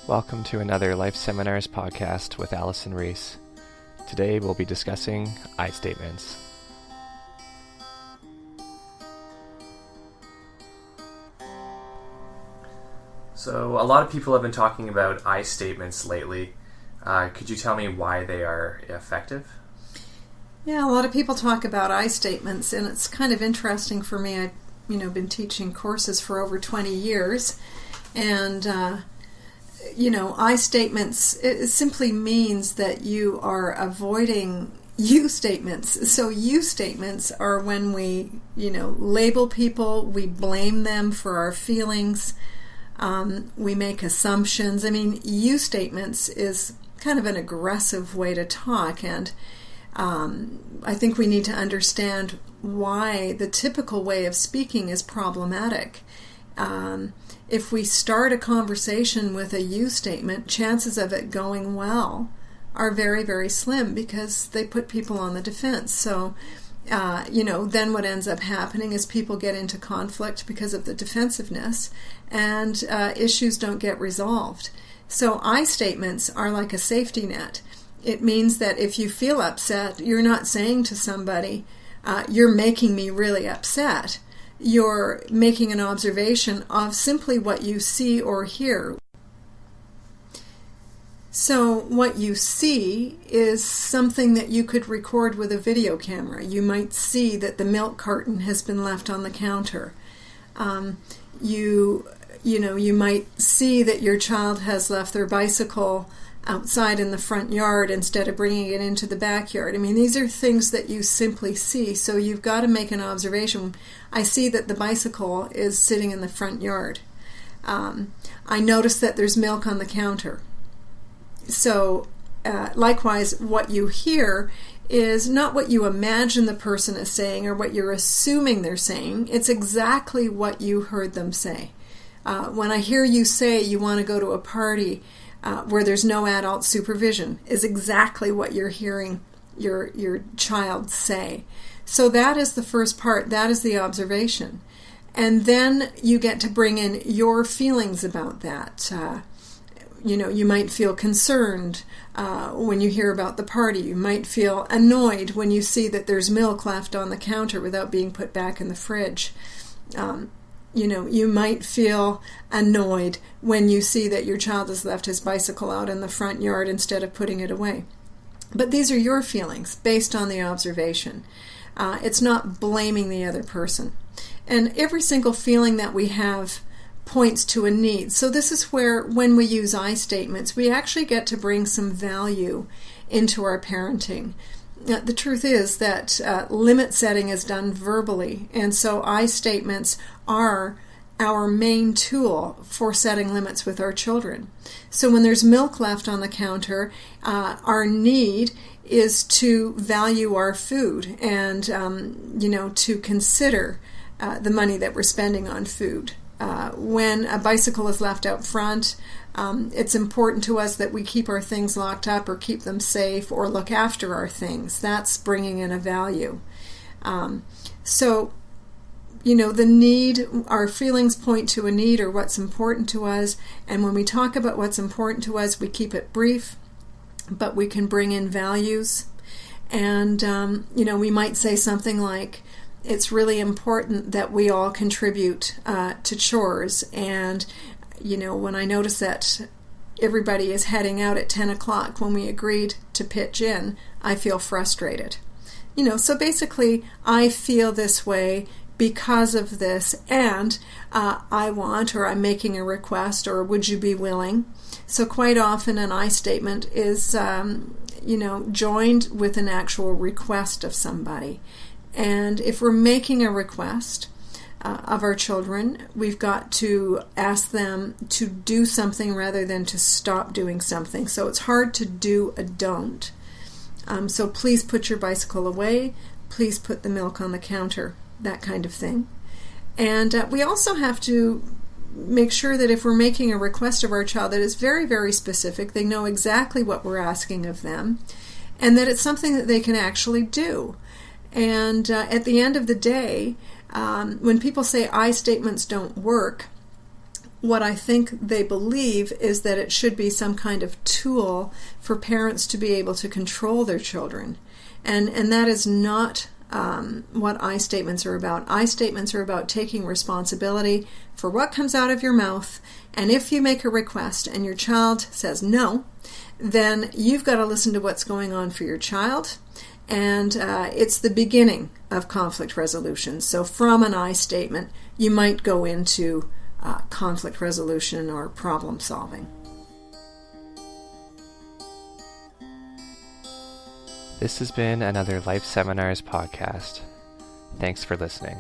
Welcome to another Life Seminars podcast with Allison Rees. Today we'll be discussing I statements. So a lot of people have been talking about I statements lately. Could you tell me why they are effective? Yeah, a lot of people talk about I statements, and it's kind of interesting for me. I've been teaching courses for over 20 years, and I statements, it simply means that you are avoiding you statements. So you statements are when we, label people, we blame them for our feelings, we make assumptions. You statements is kind of an aggressive way to talk, and I think we need to understand why the typical way of speaking is problematic. If we start a conversation with a you statement, chances of it going well are very, very slim because they put people on the defense. So, then what ends up happening is people get into conflict because of the defensiveness, and issues don't get resolved. So I statements are like a safety net. It means that if you feel upset, you're not saying to somebody, you're making me really upset. You're making an observation of simply what you see or hear. So what you see is something that you could record with a video camera. You might see that the milk carton has been left on the counter. You might see that your child has left their bicycle outside in the front yard instead of bringing it into the backyard. These are things that you simply see, so you've got to make an observation. I see that the bicycle is sitting in the front yard. I notice that there's milk on the counter. So, likewise, what you hear is not what you imagine the person is saying or what you're assuming they're saying. It's exactly what you heard them say. When I hear you say you want to go to a party where there's no adult supervision, is exactly what you're hearing your child say. So that is the first part. That is the observation. And then you get to bring in your feelings about that. You might feel concerned when you hear about the party. You might feel annoyed when you see that there's milk left on the counter without being put back in the fridge. You might feel annoyed when you see that your child has left his bicycle out in the front yard instead of putting it away. But these are your feelings based on the observation. It's not blaming the other person. And every single feeling that we have points to a need. So this is where, when we use I statements, we actually get to bring some value into our parenting. The truth is that limit setting is done verbally, and so I statements are our main tool for setting limits with our children. So when there's milk left on the counter, our need is to value our food and, to consider the money that we're spending on food. When a bicycle is left out front, it's important to us that we keep our things locked up or keep them safe or look after our things. That's bringing in a value. The need, our feelings point to a need or what's important to us. And when we talk about what's important to us, we keep it brief, but we can bring in values. And, we might say something like, it's really important that we all contribute to chores. And, when I notice that everybody is heading out at 10 o'clock when we agreed to pitch in, I feel frustrated. So basically, I feel this way because of this, and I want, or I'm making a request, or would you be willing? So quite often an I statement is, joined with an actual request of somebody. And if we're making a request of our children, we've got to ask them to do something rather than to stop doing something. So it's hard to do a don't. So please put your bicycle away. Please put the milk on the counter, that kind of thing. And we also have to make sure that if we're making a request of our child that is very, very specific, they know exactly what we're asking of them, and that it's something that they can actually do. And at the end of the day, when people say I statements don't work, what I think they believe is that it should be some kind of tool for parents to be able to control their children. And that is not what I statements are about. I statements are about taking responsibility for what comes out of your mouth. And if you make a request and your child says no, then you've got to listen to what's going on for your child. And it's the beginning of conflict resolution. So from an I statement, you might go into conflict resolution or problem solving. This has been another Life Seminars podcast. Thanks for listening.